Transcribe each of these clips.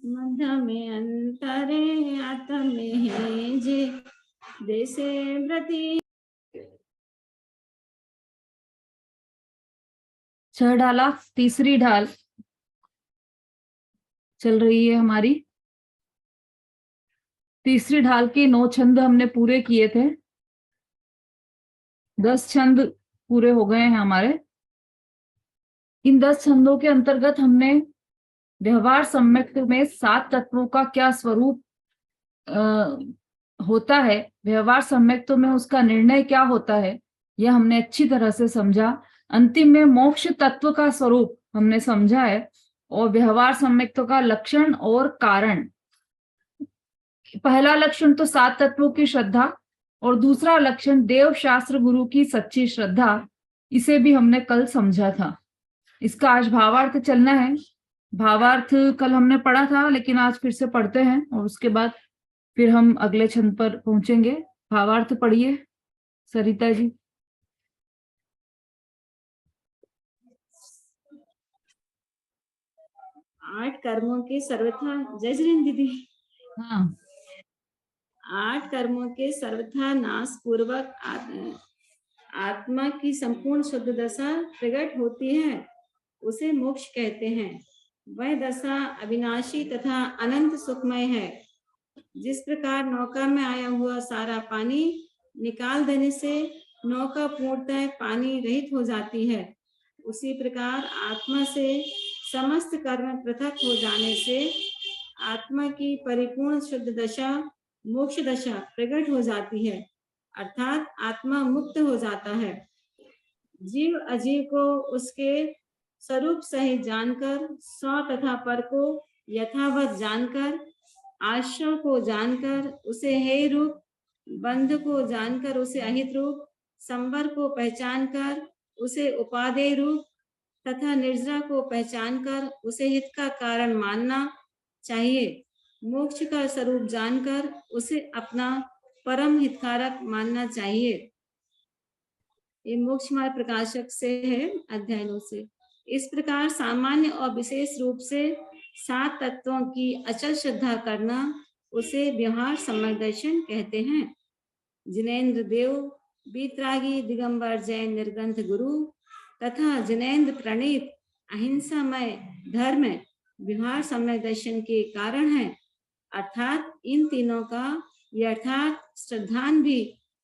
मध्य में अंतरे आत्म में है जे देसे व्रति। छह ढाला, तीसरी ढाल चल रही है हमारी। तीसरी ढाल के 9 छंद हमने पूरे किए थे। 10 छंद पूरे हो गए हैं हमारे। इन 10 छंदों के अंतर्गत हमने व्यवहार सम्यक में 7 तत्वों का क्या स्वरूप होता है, व्यवहार सम्यक में उसका निर्णय क्या होता है, यह हमने अच्छी तरह से समझा। अंतिम में मोक्ष तत्व का स्वरूप हमने समझा है और व्यवहार सम्यक का लक्षण और कारण। पहला लक्षण तो 7 तत्वों की श्रद्धा और दूसरा लक्षण देव शास्त्र गुरु की सच्ची श्रद्धा। इसे भी हमने कल समझा था। इसका आज भावार्थ चलना है। भावार्थ कल हमने पढ़ा था, लेकिन आज फिर से पढ़ते हैं और उसके बाद फिर हम अगले छंद पर पहुंचेंगे। भावार्थ पढ़िए सरिता जी। 8 कर्मों के सर्वथा, जय जैन दीदी। हाँ, 8 कर्मों के सर्वथा नाश पूर्वक आत्मा की संपूर्ण शुद्ध दशा प्रकट होती है, उसे मोक्ष कहते हैं। वह दशा अविनाशी तथा अनंत सुखमय है। जिस प्रकार नौका में आया हुआ सारा पानी निकाल देने से नौका पूर्णतः पानी रहित हो जाती है, उसी प्रकार आत्मा से समस्त कर्म पृथक हो जाने से आत्मा की परिपूर्ण शुद्ध दशा मोक्ष दशा प्रकट हो जाती है, अर्थात आत्मा मुक्त हो जाता है। जीव अजीव को उसके स्वरूप सहित जानकर, स्व तथा पर को यथावत जानकर, आश्रय को जानकर उसे हेय रूप, बंध को जानकर उसे अहित रूप, संवर को पहचान कर उसे उपादेय रूप तथा निर्जरा को पहचान कर उसे हित का कारण मानना चाहिए। मोक्ष का स्वरूप जानकर उसे अपना परम हितकारक मानना चाहिए। ये मोक्ष मार्ग प्रकाशक से है, अध्ययनों से। इस प्रकार सामान्य और विशेष रूप से 7 तत्वों की अचल श्रद्धा करना उसे व्यवहार सम्यक दर्शन कहते हैं। जिनेन्द्र देव बीतरागी दिगंबर जैन निर्ग्रंथ गुरु तथा जिनेन्द्र प्रणीत अहिंसामय धर्म व्यवहार सम्यक दर्शन के कारण है, अर्थात इन तीनों का यथार्थ श्रद्धान भी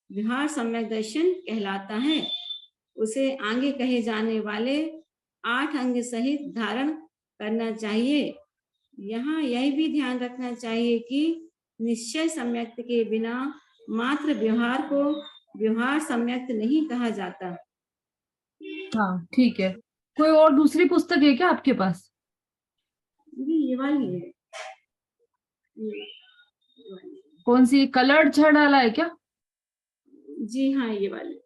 व्यवहार सम्यक दर्शन कहलाता है। उसे आगे कहे जाने वाले 8 अंग सहित धारण करना चाहिए। यहाँ यह भी ध्यान रखना चाहिए कि निश्चय सम्यक्त के बिना मात्र व्यवहार को व्यवहार सम्यक्त नहीं कहा जाता। हाँ, ठीक है। कोई और दूसरी पुस्तक है क्या आपके पास? ये वाली है। कौन सी? कलर्ड छह डाला है क्या? जी हाँ, ये वाली।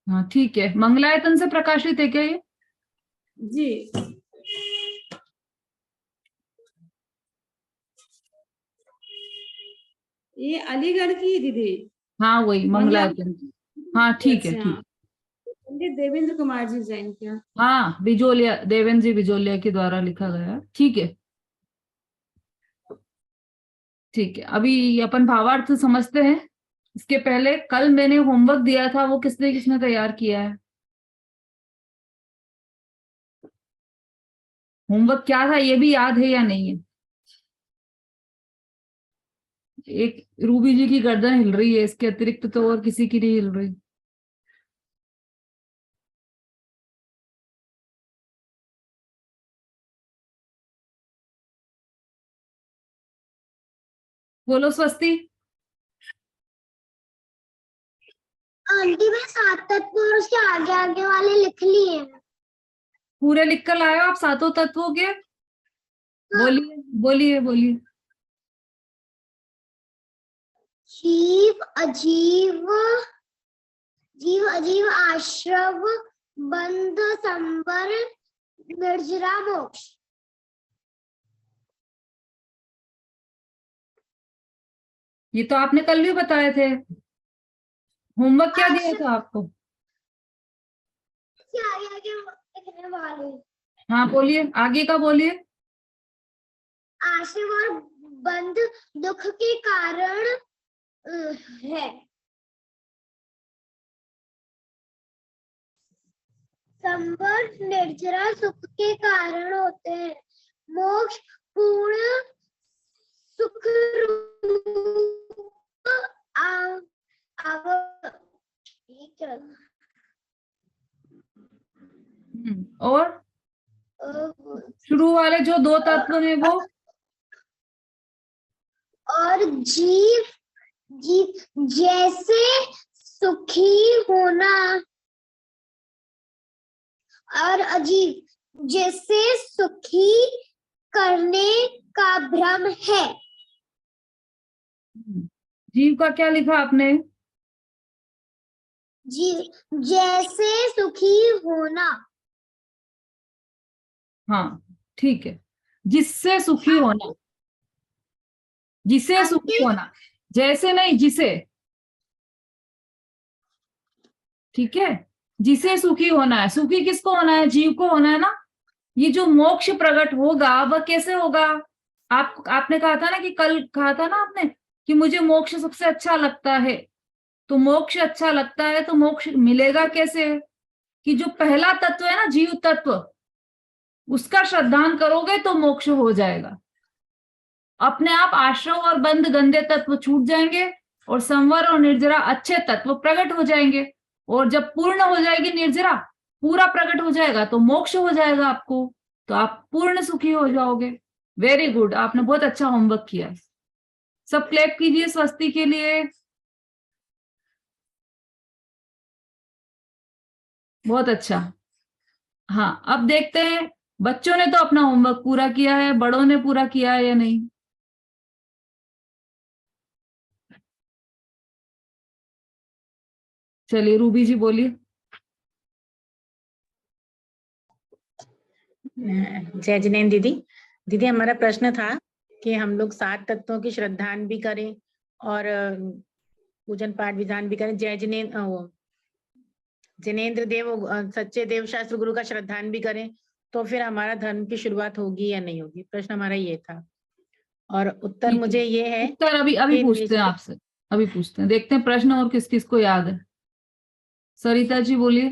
हाँ, ठीक है। मंगलायतन से प्रकाशित है क्या ये? जी, ये अलीगढ़ की दीदी। हाँ, वही मंगलायतन। हाँ, ठीक है, ठीक। पंडित देवेंद्र कुमार जी जैन क्या? हाँ, बिजोलिया, देवेंद्र जी बिजोलिया के द्वारा लिखा गया है। ठीक है, ठीक है। अभी अपन भावार्थ समझते हैं। इसके पहले कल मैंने होमवर्क दिया था, वो किसने किसने तैयार किया है? होमवर्क क्या था ये भी याद है या नहीं है? एक रूबी जी की गर्दन हिल रही है, इसके अतिरिक्त तो और किसी की नहीं हिल रही। बोलो स्वस्ति। आंटी मैं 7 तत्व और उसके आगे आगे वाले लिख लिए हैं। पूरे लिख कर लाए हो आप सातों तत्वों के? बोलिए बोलिए बोलिए। जीव अजीव, जीव अजीव, आश्रव, बंध, संवर, निर्जरा, मोक्ष। ये तो आपने कल भी बताए थे। होमवर्क क्या दिया था आपको? आगे आगे लिखने वाले। हाँ बोलिए, आगे का बोलिए। आश्रय और बंध दुख के कारण है। संवर निर्जरा सुख के कारण होते हैं। मोक्ष पूर्ण सुख रूप और शुरू वाले जो दो तत्व हैं वो, और जीव जैसे सुखी होना और अजीब जैसे सुखी करने का भ्रम है। जीव का क्या लिखा आपने? जीव जैसे सुखी होना। हाँ ठीक है, जिससे सुखी होना, जिसे सुखी होना, जैसे नहीं जिसे, ठीक है, जिसे सुखी होना है। सुखी किसको होना है? जीव को होना है ना। ये जो मोक्ष प्रकट होगा वह कैसे होगा? आपने कहा था ना कि कल कहा था ना आपने कि मुझे मोक्ष सबसे अच्छा लगता है। तो मोक्ष अच्छा लगता है तो मोक्ष मिलेगा कैसे? कि जो पहला तत्व है ना, जीव तत्व, उसका श्रद्धान करोगे तो मोक्ष हो जाएगा। अपने आप आश्रव और बंध गंदे तत्व छूट जाएंगे और संवर और निर्जरा अच्छे तत्व प्रकट हो जाएंगे। और जब पूर्ण हो जाएगी निर्जरा, पूरा प्रकट हो जाएगा तो मोक्ष हो जाएगा आपको, तो आप पूर्ण सुखी हो जाओगे। वेरी गुड, आपने बहुत अच्छा होमवर्क किया। सब क्लैप कीजिए स्वस्ति के लिए। बहुत अच्छा। हाँ, अब देखते हैं बच्चों ने तो अपना होमवर्क पूरा किया है, बड़ों ने पूरा किया है या नहीं। चलिए रूबी जी बोलिए। जय जिनेन्द्र दीदी। दीदी हमारा प्रश्न था कि हम लोग 7 तत्वों की श्रद्धान भी करें और पूजन पाठ विधान भी करें। जय जिनेन्द्र देव सच्चे देव शास्त्र गुरु का श्रद्धान भी करें तो फिर हमारा धर्म की शुरुआत होगी या नहीं होगी? प्रश्न हमारा ये था। और उत्तर मुझे ये है, उत्तर अभी पूछते हैं आपसे, अभी पूछते हैं, देखते हैं प्रश्न और किस किस को याद है। सरिता जी बोलिए।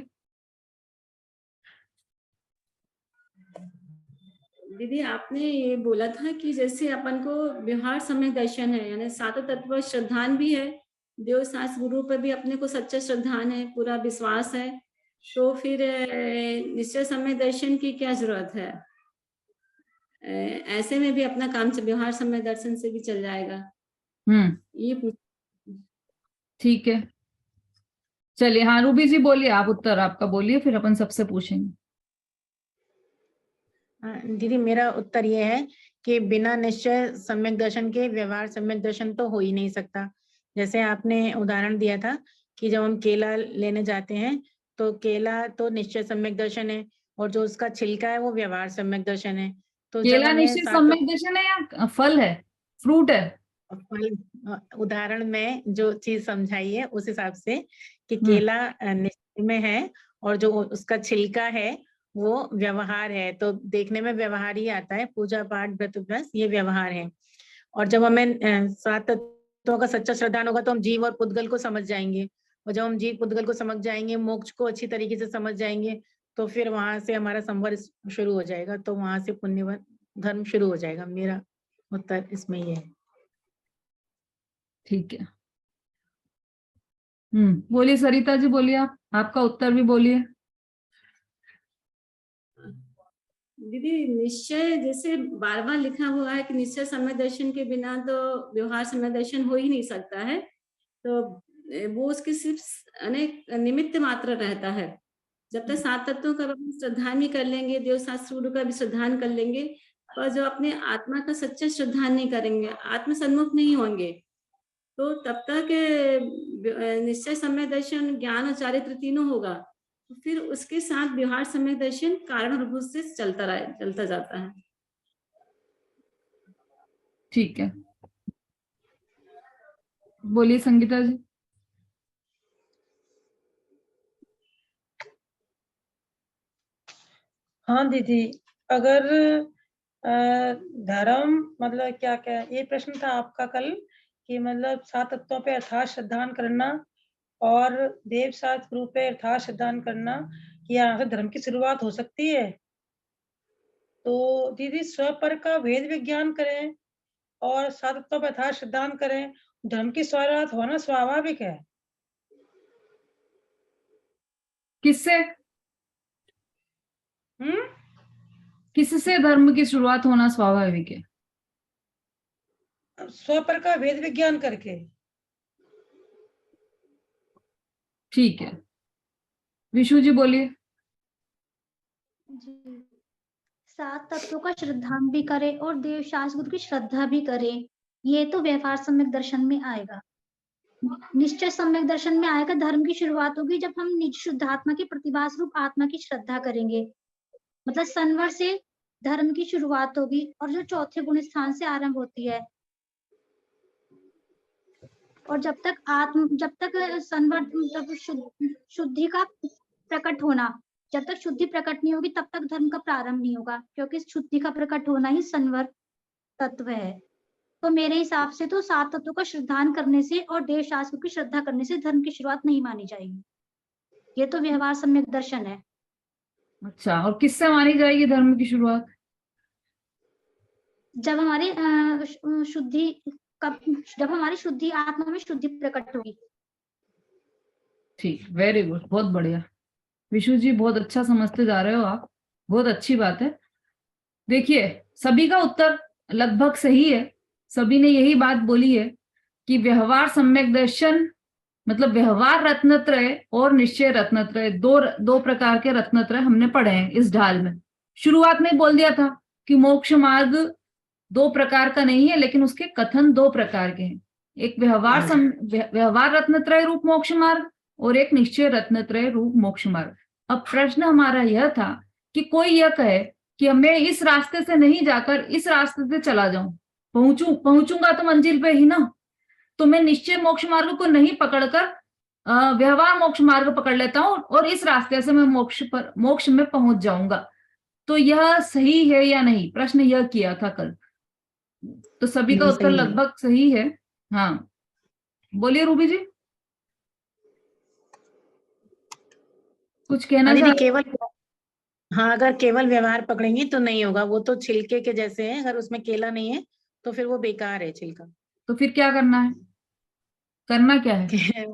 दीदी आपने ये बोला था कि जैसे अपन को व्यवहार समय दर्शन है, यानी 7 तत्व श्रद्धान भी है, देव शास्त्र गुरु पर भी अपने को सच्चा श्रद्धान है, पूरा विश्वास है, तो फिर निश्चय समय दर्शन की क्या जरूरत है? ऐसे में भी अपना काम व्यवहार समय दर्शन से भी चल जाएगा। ये ठीक है, चलिए। हाँ रूबी जी बोलिए, आप उत्तर आपका बोलिए, फिर अपन सबसे पूछेंगे। दीदी मेरा उत्तर ये है कि बिना निश्चय सम्यक दर्शन के व्यवहार सम्यक दर्शन तो हो ही नहीं सकता। जैसे आपने उदाहरण दिया था कि जब हम केला लेने जाते हैं तो केला तो निश्चय सम्यक दर्शन है और जो उसका छिलका है वो व्यवहार सम्यक दर्शन है। तो जब केला हमें निश्चय सम्यक दर्शन है या फल है, फ्रूट है? उदाहरण में जो चीज समझाई है उस हिसाब से कि केला निश्चय में है और जो उसका छिलका है वो व्यवहार है। तो देखने में व्यवहार ही आता है, पूजा पाठ व्रत उपवास ये व्यवहार है। और जब हमें 7 तत्वों का सच्चा श्रद्धान होगा तो हम जीव और पुद्गल को समझ जाएंगे, और जब हम जीव पुद्गल को समझ जाएंगे, मोक्ष को अच्छी तरीके से समझ जाएंगे, तो फिर वहां से हमारा संवर शुरू हो जाएगा, तो वहां से पुण्य धर्म शुरू हो जाएगा। मेरा उत्तर इसमें ये है। ठीक है। बोलिए सरिता जी, बोलिए आप, आपका उत्तर भी बोलिए। दीदी निश्चय जैसे बार बार लिखा हुआ है कि निश्चय समय दर्शन के बिना तो व्यवहार समय दर्शन हो ही नहीं सकता है, तो वो उसके सिर्फ अनेक निमित्त मात्र रहता है। जब तक 7 तत्वों का श्रद्धान भी कर लेंगे, देव शास्त्र गुरु का भी श्रद्धान कर लेंगे, पर जो अपने आत्मा का सच्चा श्रद्धान नहीं करेंगे, आत्म सन्मुख नहीं होंगे, तो तब तक निश्चय समय दर्शन ज्ञान और चारित्र तीनों होगा, तो फिर उसके साथ व्यवहार समय दर्शन कारण और भूत से चलता जाता है। ठीक है, बोलिए संगीता जी। हाँ दीदी, अगर धर्म मतलब क्या क्या ये प्रश्न था आपका कल कि मतलब 7 तत्वों पे यथार्थ श्रद्धान करना और देव शास्त्र गुरु पे यथार्थ श्रद्धान करना कि यहाँ से धर्म की शुरुआत हो सकती है। तो दीदी स्वपर का वेद विज्ञान करें और 7 तत्वों पे यथार्थ श्रद्धान करें, धर्म की शुरुआत होना स्वाभाविक है। किससे हम्म किससे धर्म की शुरुआत होना स्वाभाविक है? स्वपर का वेद विज्ञान करके। ठीक है, विशु जी बोलिए। जी, 7 तत्वों का श्रद्धान भी करें और देव शास्त्र गुरु की श्रद्धा भी करें, ये तो व्यवहार सम्यक दर्शन में आएगा। निश्चय सम्यक दर्शन में आएगा। धर्म की शुरुआत होगी जब हम निज शुद्धात्मा की प्रतिभा स्वरूप आत्मा की श्रद्धा करेंगे, मतलब संवर से धर्म की शुरुआत होगी और जो चौथे गुण स्थान से आरंभ होती है। और जब तक संवर शुद्धि का प्रकट होना, जब तक शुद्धि प्रकट नहीं होगी तब तक धर्म का प्रारंभ नहीं होगा, क्योंकि शुद्धि का प्रकट होना ही संवर तत्व है। तो मेरे हिसाब से तो 7 तत्वों का श्रद्धान करने से और देव शास्त्र की श्रद्धा करने से धर्म की शुरुआत नहीं मानी जाएगी। ये तो व्यवहार सम्यक दर्शन है। अच्छा, और किससे मानी जाएगी धर्म की शुरुआत? जब हमारी शुद्धि आत्मा में शुद्धि प्रकट होगी। ठीक, वेरी गुड, बहुत बढ़िया विशु जी, बहुत अच्छा समझते जा रहे हो आप, बहुत अच्छी बात है। देखिए, सभी का उत्तर लगभग सही है, सभी ने यही बात बोली है कि व्यवहार सम्यक दर्शन मतलब व्यवहार रत्नत्रय और निश्चय रत्नत्रय, दो प्रकार के रत्नत्रय हमने पढ़े हैं इस ढाल में। शुरुआत में बोल दिया था कि मोक्ष मार्ग 2 प्रकार का नहीं है, लेकिन उसके कथन 2 प्रकार के हैं। एक व्यवहार रत्नत्रय रूप मोक्ष मार्ग और एक निश्चय रत्नत्रय रूप मोक्ष मार्ग। अब प्रश्न हमारा यह था कि कोई यह कहे कि मैं इस रास्ते से नहीं जाकर इस रास्ते से चला जाऊं, पहुंचूंगा तो मंजिल पे ही ना, तो मैं निश्चय मोक्ष मार्ग को नहीं पकड़कर व्यवहार मोक्ष मार्ग पकड़ लेता हूं और इस रास्ते से मैं मोक्ष में पहुंच जाऊंगा। तो यह सही है या नहीं, प्रश्न यह किया था कल। तो सभी का उत्तर लगभग सही है। हाँ, बोलिए रूबी जी, कुछ कहना चाहते? हाँ, अगर केवल व्यवहार पकड़ेंगी तो नहीं होगा, वो तो छिलके के जैसे है, अगर उसमें केला नहीं है तो फिर वो बेकार है छिलका। तो फिर क्या करना है, करना क्या है?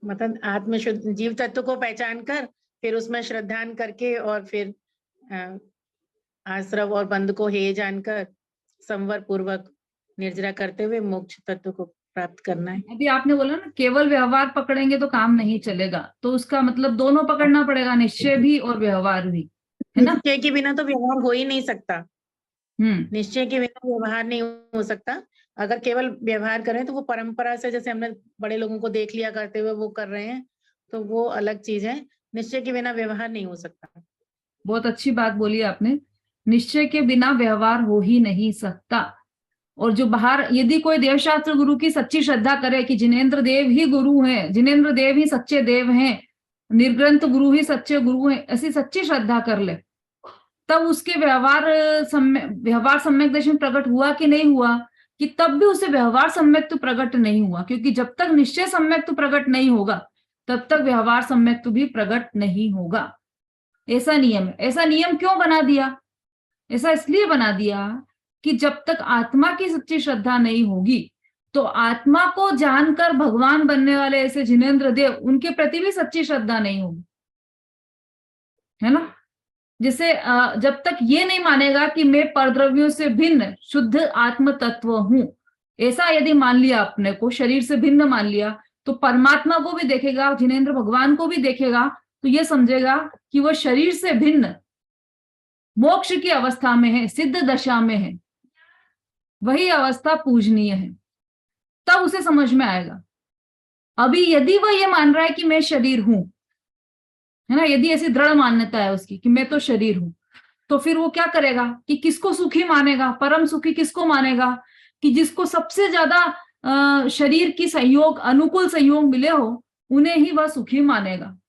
मतलब आत्म शुद्ध जीव तत्व को पहचान कर फिर उसमें श्रद्धान करके और फिर आश्रव और बंध को हे जानकर संवर पूर्वक निर्जरा करते हुए मोक्ष तत्व को प्राप्त करना है। अभी आपने बोला ना केवल व्यवहार पकड़ेंगे तो काम नहीं चलेगा, तो उसका मतलब दोनों पकड़ना पड़ेगा, निश्चय भी और व्यवहार भी, है ना? निश्चय के बिना तो व्यवहार हो ही नहीं सकता। निश्चय के बिना व्यवहार नहीं हो सकता। अगर केवल व्यवहार करें तो वो परंपरा से, जैसे हमने बड़े लोगों को देख लिया करते हुए वो कर रहे हैं, तो वो अलग चीज है। निश्चय के बिना व्यवहार नहीं हो सकता। बहुत अच्छी बात बोली आपने, निश्चय के बिना व्यवहार हो ही नहीं सकता। और जो बाहर यदि कोई देवशास्त्र गुरु की सच्ची श्रद्धा करे कि जिनेंद्र देव ही गुरु हैं, जिनेंद्र देव ही सच्चे देव हैं, निर्ग्रंथ गुरु ही सच्चे गुरु हैं, ऐसी सच्ची श्रद्धा कर ले, तब उसके व्यवहार सम्यक दर्शन प्रकट हुआ कि नहीं हुआ, कि तब भी उसे व्यवहार सम्यक तो प्रकट नहीं हुआ, क्योंकि जब तक निश्चय सम्यक तो प्रकट नहीं होगा तब तक व्यवहार सम्यक तो भी प्रकट नहीं होगा। ऐसा नियम है। ऐसा नियम क्यों बना दिया? ऐसा इसलिए बना दिया कि जब तक आत्मा की सच्ची श्रद्धा नहीं होगी तो आत्मा को जानकर भगवान बनने वाले ऐसे जिनेंद्र देव, उनके प्रति भी सच्ची श्रद्धा नहीं होगी, है ना? जिसे जब तक ये नहीं मानेगा कि मैं परद्रव्यों से भिन्न शुद्ध आत्म तत्व हूं, ऐसा यदि मान लिया, अपने को शरीर से भिन्न मान लिया, तो परमात्मा को भी देखेगा, जिनेंद्र भगवान को भी देखेगा, तो ये समझेगा कि वह शरीर से भिन्न मोक्ष की अवस्था में है, सिद्ध दशा में है, वही अवस्था पूजनीय है, तब उसे समझ में आएगा। अभी यदि वह ये मान रहा है कि मैं शरीर हूं, है ना, यदि ऐसी दृढ़ मान्यता है उसकी कि मैं तो शरीर हूं, तो फिर वो क्या करेगा कि किसको सुखी मानेगा, परम सुखी किसको मानेगा, कि जिसको सबसे ज्यादा शरीर की सहयोग, अनुकूल सहयोग मिले हो, उन्हें ही वह सुखी मानेगा।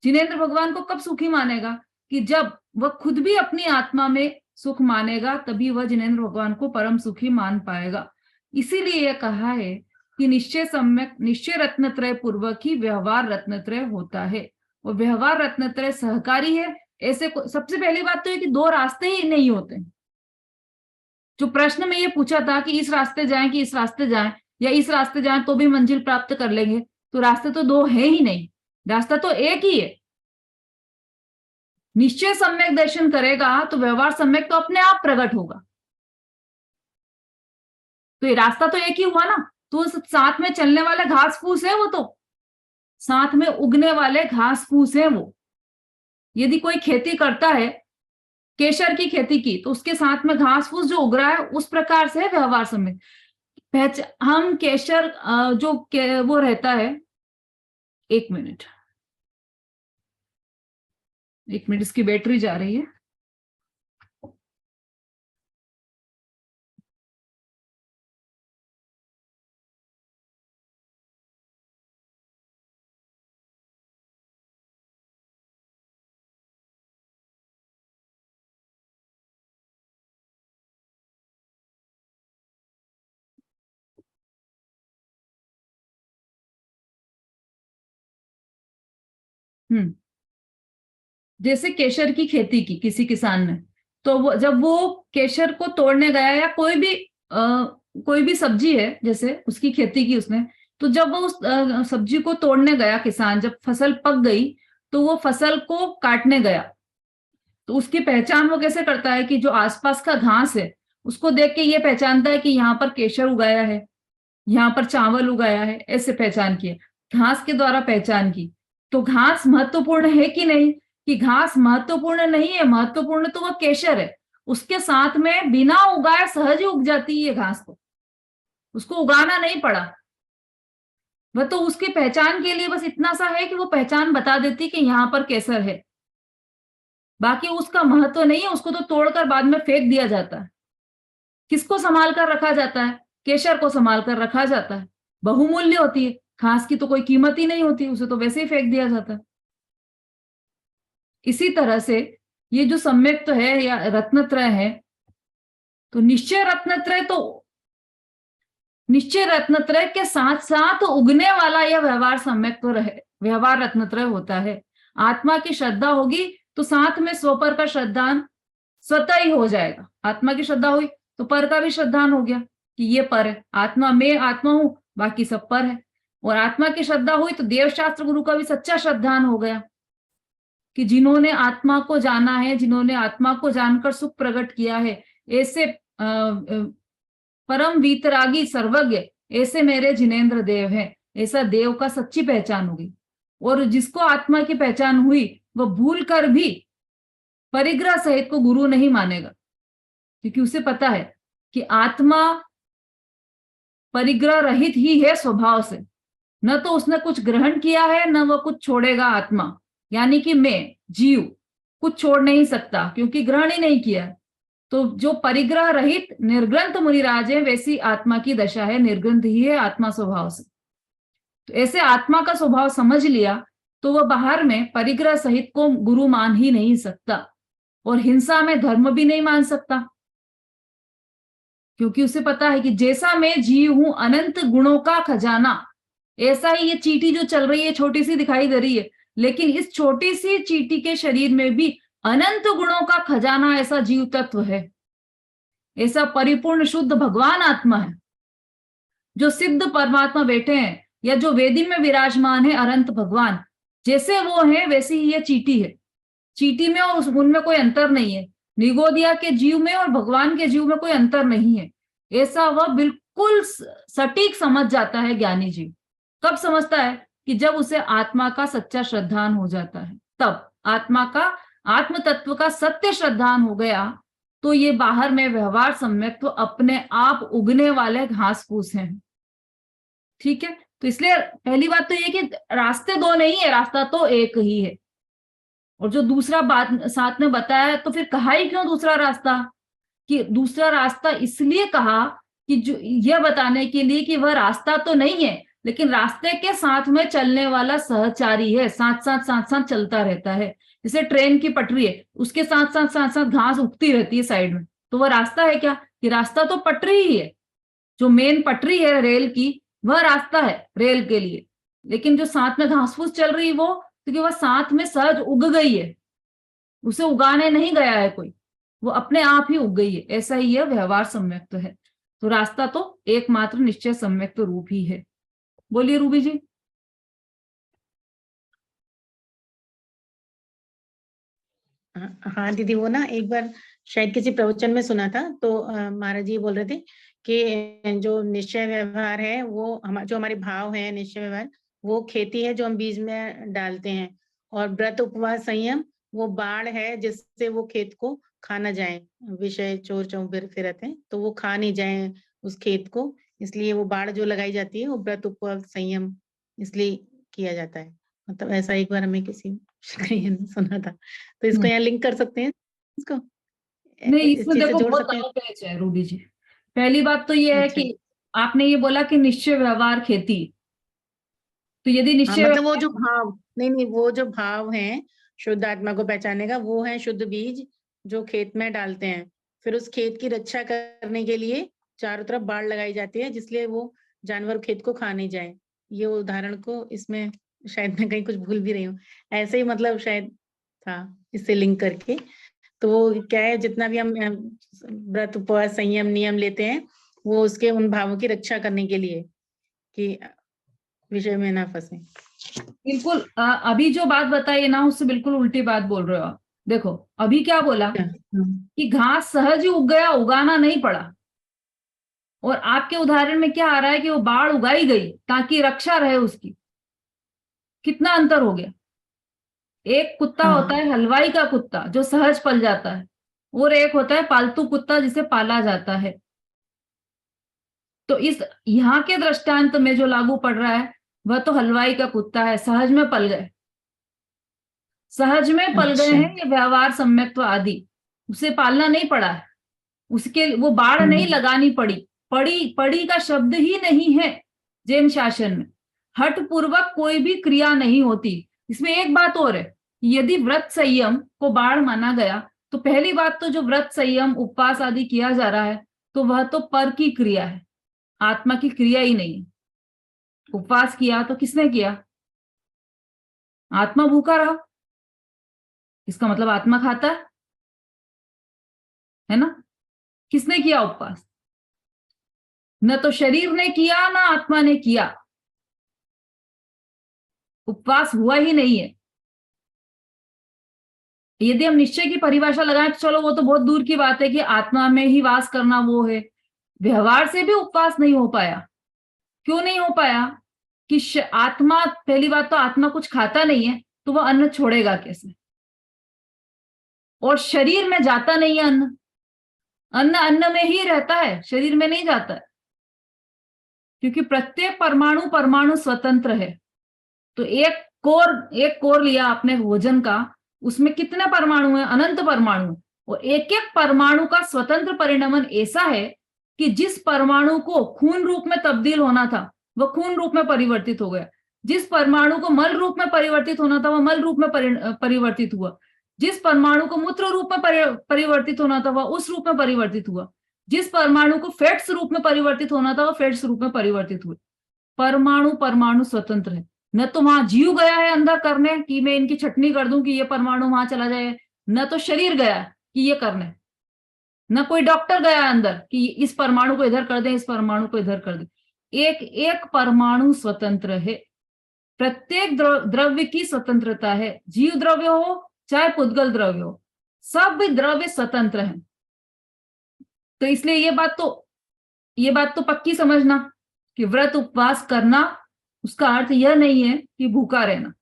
जिनेंद्र भगवान को कब सुखी मानेगा? कि जब वह खुद भी अपनी आत्मा में सुख मानेगा तभी वह जिनेंद्र भगवान को परम सुखी मान पाएगा। इसीलिए यह कहा है कि निश्चय रत्नत्रय पूर्वक ही व्यवहार रत्नत्रय होता है, और व्यवहार रत्नत्रय सहकारी है। ऐसे सबसे पहली बात तो है कि दो रास्ते ही नहीं होते। जो प्रश्न में ये पूछा था कि इस रास्ते जाएं कि इस रास्ते जाएं, या इस रास्ते जाएं तो भी मंजिल प्राप्त कर लेंगे, तो रास्ते तो दो है ही नहीं, रास्ता तो एक ही है। निश्चय सम्यक दर्शन करेगा तो व्यवहार सम्यक तो अपने आप प्रकट होगा। तो ये रास्ता तो एक ही हुआ ना। तो साथ में चलने वाले घास फूस है, वो तो साथ में उगने वाले घास फूस है। वो यदि कोई खेती करता है, केशर की खेती की, तो उसके साथ में घास फूस जो उग रहा है उस प्रकार से व्यवहार सम्यक। हम केशर जो वो रहता है, एक मिनट इसकी बैटरी जा रही है। जैसे केशर की खेती की किसी किसान ने, तो वो जब वो केशर को तोड़ने गया, या कोई भी सब्जी है जैसे उसकी खेती की उसने, तो जब वो उस सब्जी को तोड़ने गया किसान, जब फसल पक गई तो वो फसल को काटने गया, तो उसकी पहचान वो कैसे करता है कि जो आसपास का घास है उसको देख के ये पहचानता है कि यहाँ पर केशर उगाया है, यहाँ पर चावल उगाया है, ऐसे पहचान किया, घास के द्वारा पहचान की। तो घास महत्वपूर्ण है कि नहीं? कि घास महत्वपूर्ण नहीं है, महत्वपूर्ण तो वह केशर है। उसके साथ में बिना उगाए सहज ही उग जाती है घास, को उसको उगाना नहीं पड़ा। वह तो उसकी पहचान के लिए बस इतना सा है कि वो पहचान बता देती कि यहाँ पर केसर है, बाकी उसका महत्व नहीं है। उसको तो तोड़कर बाद में फेंक दिया जाता है। किसको संभाल कर रखा जाता है? केशर को संभाल कर रखा जाता है। बहुमूल्य होती है, घास की तो कोई कीमत ही नहीं होती, उसे तो वैसे ही फेंक दिया जाता है। इसी तरह से ये जो सम्यक है या रत्नत्रय है, तो निश्चय रत्नत्रय के साथ साथ उगने वाला यह व्यवहार सम्यक तो रहे, व्यवहार रत्नत्रय होता है। आत्मा की श्रद्धा होगी तो साथ में स्वपर का श्रद्धान स्वतः ही हो जाएगा। आत्मा की श्रद्धा हुई तो पर का भी श्रद्धान हो गया कि ये पर है, आत्मा में आत्मा हूं, बाकी सब पर है। और आत्मा की श्रद्धा हुई तो देवशास्त्र गुरु का भी सच्चा श्रद्धान हो गया कि जिन्होंने आत्मा को जाना है, जिन्होंने आत्मा को जानकर सुख प्रकट किया है, ऐसे परम वीतरागी सर्वज्ञ ऐसे मेरे जिनेंद्र देव हैं, ऐसा देव का सच्ची पहचान होगी। और जिसको आत्मा की पहचान हुई वह भूल कर भी परिग्रह सहित को गुरु नहीं मानेगा, क्योंकि उसे पता है कि आत्मा परिग्रह रहित ही है स्वभाव से। न तो उसने कुछ ग्रहण किया है, न वह कुछ छोड़ेगा। आत्मा यानी कि मैं जीव कुछ छोड़ नहीं सकता क्योंकि ग्रहण ही नहीं किया। तो जो परिग्रह रहित निर्ग्रंथ मुनिराज है, वैसी आत्मा की दशा है, निर्ग्रंथ ही है आत्मा स्वभाव से। तो ऐसे आत्मा का स्वभाव समझ लिया तो वह बाहर में परिग्रह सहित को गुरु मान ही नहीं सकता, और हिंसा में धर्म भी नहीं मान सकता, क्योंकि उसे पता है कि जैसा मैं जीव हूं अनंत गुणों का खजाना, ऐसा ही ये चींटी जो चल रही है छोटी सी दिखाई दे रही है, लेकिन इस छोटी सी चींटी के शरीर में भी अनंत गुणों का खजाना ऐसा जीव तत्व है। ऐसा परिपूर्ण शुद्ध भगवान आत्मा है, जो सिद्ध परमात्मा बैठे हैं, या जो वेदी में विराजमान है अनंत भगवान, जैसे वो है वैसी ही ये चींटी है। चींटी में और उनमें कोई अंतर नहीं है, निगोदिया के जीव में और भगवान के जीव में कोई अंतर नहीं है। ऐसा वह बिल्कुल सटीक समझ जाता है ज्ञानी जीव। कब समझता है? कि जब उसे आत्मा का सच्चा श्रद्धान हो जाता है, तब आत्मा का आत्म तत्व का सत्य श्रद्धान हो गया तो ये बाहर में व्यवहार सम्यक तो अपने आप उगने वाले घास फूस हैं। ठीक है, तो इसलिए पहली बात तो ये कि रास्ते दो नहीं है, रास्ता तो एक ही है। और जो दूसरा बात साथ में बताया, तो फिर कहा ही क्यों दूसरा रास्ता? कि दूसरा रास्ता इसलिए कहा कि जो यह बताने के लिए कि वह रास्ता तो नहीं है, लेकिन रास्ते के साथ में चलने वाला सहचारी है, साथ साथ चलता रहता है। जैसे ट्रेन की पटरी है, उसके साथ साथ साथ साथ घास उगती रहती है साइड में, तो वो रास्ता है क्या? कि रास्ता तो पटरी ही है, जो मेन पटरी है रेल की वह रास्ता है रेल के लिए, लेकिन जो साथ में घास फूस चल रही वो, क्योंकि वह साथ में सहज उग गई है, उसे उगाने नहीं गया है कोई, वो अपने आप ही उग गई है। ऐसा ही यह व्यवहार सम्यक्त है। तो रास्ता तो एकमात्र निश्चय सम्यक्त रूप ही है। बोलिए रूबी जी। हाँ दीदी, वो ना एक बार शायद किसी प्रवचन में सुना था, तो महाराज जी बोल रहे थे कि जो निश्चय व्यवहार है वो जो हमारे भाव है, निश्चय व्यवहार वो खेती है जो हम बीज में डालते हैं, और व्रत उपवास संयम वो बाढ़ है जिससे वो खेत को खा ना जाए, विषय चोर चौबीर फिरत है तो वो खा नहीं जाए उस खेत को, इसलिए वो बाढ़ जो लगाई जाती है वो व्रत उपवास संयम इसलिए किया जाता है। मतलब ऐसा एक बार हमें किसी सुना था, तो इसको यहाँ लिंक कर सकते हैं, इसको नहीं, इस इसमें चीज से देखो जोड़ बहुत सकते हैं। बड़ा पेच है रूबी जी। पहली बात तो ये है अच्छा, कि आपने ये बोला कि निश्चय व्यवहार खेती, तो यदि हाँ निश्चय मतलब वो जो भाव, नहीं वो जो भाव है शुद्ध आत्मा को पहचानने का, वो है शुद्ध बीज जो खेत में डालते हैं, फिर उस खेत की रक्षा करने के लिए चारों तरफ बाड़ लगाई जाती है जिसलिए वो जानवर खेत को खा नहीं जाए। ये उदाहरण को इसमें शायद मैं कहीं कुछ भूल भी रही हूँ, ऐसे ही मतलब शायद था इससे लिंक करके। तो वो क्या है, जितना भी हम व्रत उपवास संयम नियम लेते हैं वो उसके उन भावों की रक्षा करने के लिए कि विषय में ना फंसे। बिल्कुल अभी जो बात बताई ना उससे बिल्कुल उल्टी बात बोल रहे हो आप। देखो अभी क्या बोला कि घास सहज ही उग गया, उगाना नहीं पड़ा, और आपके उदाहरण में क्या आ रहा है कि वो बाढ़ उगाई गई ताकि रक्षा रहे उसकी। कितना अंतर हो गया। एक कुत्ता होता है हलवाई का कुत्ता जो सहज पल जाता है, और एक होता है पालतू कुत्ता जिसे पाला जाता है। तो इस यहाँ के दृष्टांत में जो लागू पड़ रहा है वह तो हलवाई का कुत्ता है, सहज में पल गए, सहज में पल गए अच्छा, हैं ये व्यवहार सम्यक्त्व आदि, उसे पालना नहीं पड़ा है, उसके वो बाढ़ नहीं लगानी पड़ी। पड़ी का शब्द ही नहीं है जैन शासन में। हठ पूर्वक कोई भी क्रिया नहीं होती। इसमें एक बात और है, यदि व्रत संयम को बाढ़ माना गया तो पहली बात तो जो व्रत संयम उपवास आदि किया जा रहा है तो वह तो पर की क्रिया है, आत्मा की क्रिया ही नहीं। उपवास किया तो किसने किया? आत्मा भूखा रहा, इसका मतलब आत्मा खाता है ना। किसने किया उपवास? न तो शरीर ने किया ना आत्मा ने किया, उपवास हुआ ही नहीं है। यदि हम निश्चय की परिभाषा लगाएं तो चलो वो तो बहुत दूर की बात है कि आत्मा में ही वास करना वो है, व्यवहार से भी उपवास नहीं हो पाया। क्यों नहीं हो पाया? कि आत्मा, पहली बात तो आत्मा कुछ खाता नहीं है तो वह अन्न छोड़ेगा कैसे, और शरीर में जाता नहीं है अन्न, अन्न अन्न में ही रहता है, शरीर में नहीं जाता है, क्योंकि प्रत्येक परमाणु परमाणु स्वतंत्र है। तो एक कोर लिया आपने भोजन का, उसमें कितने परमाणु हैं? अनंत परमाणु। और एक एक परमाणु का स्वतंत्र परिणमन ऐसा है कि जिस परमाणु को खून रूप में तब्दील होना था वह खून रूप में परिवर्तित हो गया, जिस परमाणु को मल रूप में परिवर्तित होना था वह मल रूप में परिवर्तित हुआ, जिस परमाणु को मूत्र रूप में परिवर्तित होना था वह उस रूप में परिवर्तित हुआ, जिस परमाणु को फैट्स रूप में परिवर्तित होना था वह फैट्स रूप में परिवर्तित हुए। परमाणु परमाणु स्वतंत्र है। न तो वहां जीव गया है अंदर करने कि मैं इनकी छटनी कर दूं कि ये परमाणु वहां चला जाए, न तो शरीर गया कि ये करने, न कोई डॉक्टर गया अंदर कि इस परमाणु को इधर कर दें, इस परमाणु को इधर कर दें। एक एक परमाणु स्वतंत्र है। प्रत्येक द्रव्य की स्वतंत्रता है, जीव द्रव्य हो चाहे पुद्गल द्रव्य हो, सब द्रव्य स्वतंत्र हैं। तो इसलिए ये बात तो पक्की समझना कि व्रत उपवास करना उसका अर्थ यह नहीं है कि भूखा रहना।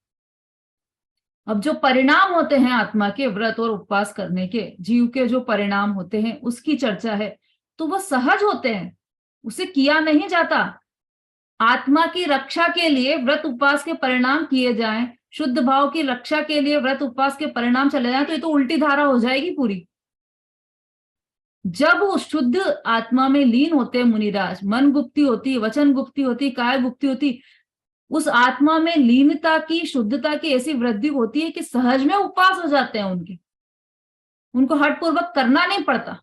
अब जो परिणाम होते हैं आत्मा के व्रत और उपवास करने के, जीव के जो परिणाम होते हैं उसकी चर्चा है, तो वो सहज होते हैं, उसे किया नहीं जाता। आत्मा की रक्षा के लिए व्रत उपवास के परिणाम किए जाएं, शुद्ध भाव की रक्षा के लिए व्रत उपवास के परिणाम चले जाएं, तो ये तो उल्टी धारा हो जाएगी पूरी। जब वो शुद्ध आत्मा में लीन होते हैं मुनिराज, मन गुप्ति होती, वचन गुप्ति होती, काय गुप्ति होती, उस आत्मा में लीनता की, शुद्धता की ऐसी वृद्धि होती है कि सहज में उपवास हो जाते हैं उनके, उनको हठपूर्वक करना नहीं पड़ता,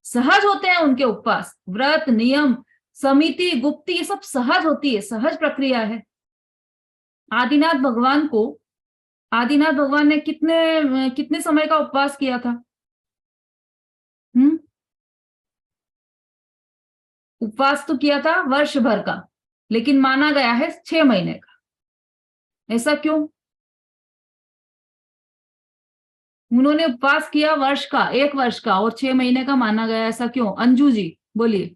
सहज होते हैं उनके उपवास। व्रत, नियम, समिति, गुप्ती, ये सब सहज होती है, सहज प्रक्रिया है। आदिनाथ भगवान ने कितने समय का उपवास किया था? उपवास तो किया था वर्ष भर का, लेकिन माना गया है 6 महीने का। ऐसा क्यों? उन्होंने उपवास किया वर्ष का, 1 वर्ष का, और 6 महीने का माना गया, ऐसा क्यों? अंजू जी बोलिए।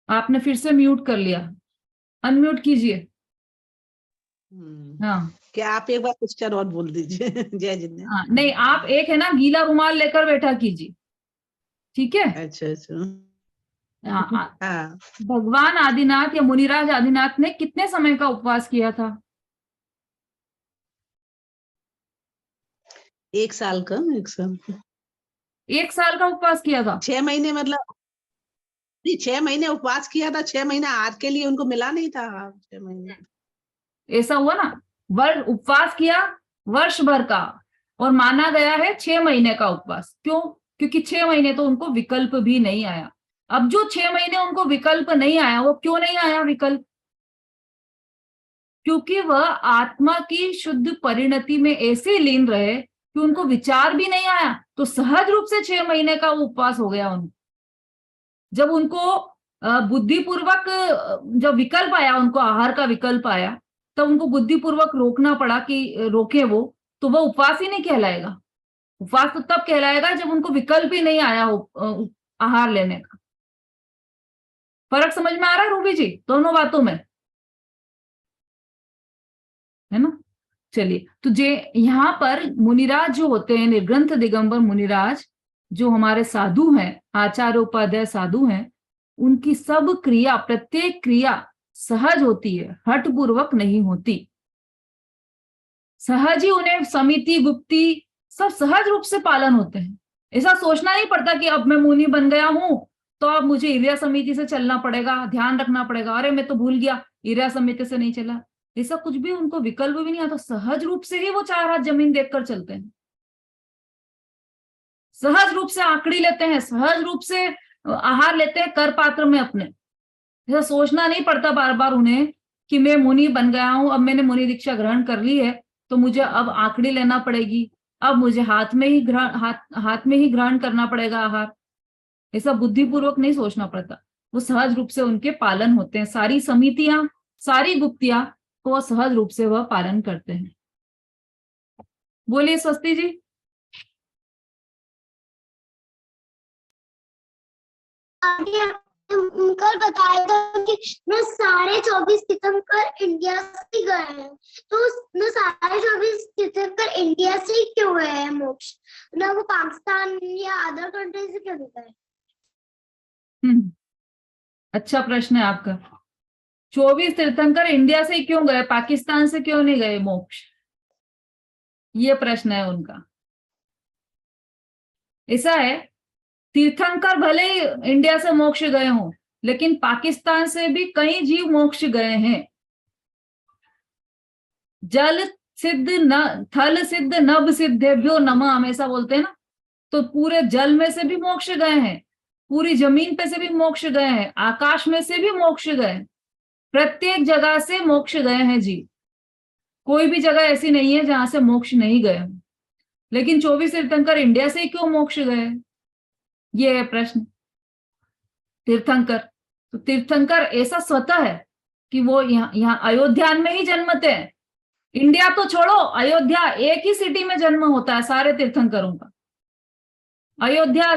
आपने फिर से म्यूट कर लिया, अनम्यूट कीजिए। हाँ क्या आप एक बार क्वेश्चन और बोल दीजिए। जय जिन्ना। हाँ, नहीं, आप एक है ना गीला रुमाल लेकर बैठा कीजिए, ठीक है? अच्छा अच्छा। हाँ, भगवान आदिनाथ या मुनिराज आदिनाथ ने कितने समय का उपवास किया था? 1 साल का। 1 साल 1 साल का उपवास किया था। 6 महीने मतलब 6 महीने उपवास किया था, 6 महीने आहार के लिए उनको मिला नहीं था। 6 महीने ऐसा हुआ ना, उपवास किया वर्ष भर का, और माना गया है 6 महीने का उपवास। क्यों? क्योंकि 6 महीने तो उनको विकल्प भी नहीं आया। अब जो 6 महीने उनको विकल्प नहीं आया, वो क्यों नहीं आया विकल्प? क्योंकि वह आत्मा की शुद्ध परिणति में ऐसे लीन रहे कि उनको विचार भी नहीं आया, तो सहज रूप से 6 महीने का वो उपवास हो गया उनको। जब उनको बुद्धिपूर्वक जब विकल्प आया, उनको आहार का विकल्प आया, तब उनको बुद्धिपूर्वक रोकना पड़ा कि रोके वो, तो वह उपवास ही नहीं कहलाएगा। उपवास तो तब कहलाएगा जब उनको विकल्प ही नहीं आया हो आहार लेने का। फर्क समझ में आ रहा है रूबी जी दोनों बातों में? है ना? चलिए, तो यहाँ पर मुनिराज जो होते हैं, निर्ग्रंथ दिगंबर मुनिराज, जो हमारे साधु हैं, आचार्य उपाध्याय साधु हैं, उनकी सब क्रिया, प्रत्येक क्रिया सहज होती है, हठपूर्वक नहीं होती। सहज ही उन्हें समिति, गुप्ती सब सहज रूप से पालन होते हैं। ऐसा सोचना नहीं पड़ता कि अब मैं मुनि बन गया हूं तो अब मुझे इर्या समिति से चलना पड़ेगा, ध्यान रखना पड़ेगा, अरे मैं तो भूल गया, इर्या समिति से नहीं चला। ऐसा कुछ भी उनको विकल्प भी नहीं आता, सहज रूप से ही वो 4 हाथ जमीन देखकर चलते हैं, सहज रूप से आंकड़ी लेते हैं, सहज रूप से आहार लेते हैं कर पात्र में अपने। ऐसा सोचना नहीं पड़ता बार बार उन्हें कि मैं मुनि बन गया हूं, अब मैंने मुनि दीक्षा ग्रहण कर ली है तो मुझे अब आंकड़ी लेना पड़ेगी, अब मुझे हाथ में ही ग्रहण करना पड़ेगा आहार। ऐसा बुद्धिपूर्वक नहीं सोचना पड़ता, वो सहज रूप से उनके पालन होते हैं। सारी समितियां, सारी गुप्तियां को सहज रूप से वह पालन करते हैं। बोलिए स्वस्ति जी। कल बताया था कि मैं सारे 24 तीर्थंकर इंडिया से गए हैं, तो मैं सारे 24 तीर्थंकर इंडिया से क्यों गए हैं मोक्ष, ना वो पाकिस्तान या अदर कंट्री से क्यों गए? अच्छा प्रश्न है आपका। 24 तीर्थंकर इंडिया से क्यों गए, पाकिस्तान से क्यों नहीं गए मोक्ष? ये प्रश्न है उनका। ऐसा है, तीर्थंकर भले ही इंडिया से मोक्ष गए हों, लेकिन पाकिस्तान से भी कई जीव मोक्ष गए हैं। जल सिद्ध न थल सिद्ध नभ सिद्धेभ्यो नमः, हमेशा बोलते हैं ना, तो पूरे जल में से भी मोक्ष गए हैं, पूरी जमीन पे से भी मोक्ष गए हैं, आकाश में से भी मोक्ष गए, प्रत्येक जगह से मोक्ष गए हैं जी। कोई भी जगह ऐसी नहीं है जहां से मोक्ष नहीं गए। लेकिन 24 तीर्थंकर इंडिया से क्यों मोक्ष गए, ये है प्रश्न। तीर्थंकर, तो तीर्थंकर ऐसा स्वतः है कि वो यहाँ अयोध्या में ही जन्मते हैं। इंडिया तो छोड़ो, अयोध्या एक ही सिटी में जन्म होता है सारे तीर्थंकरों का। अयोध्या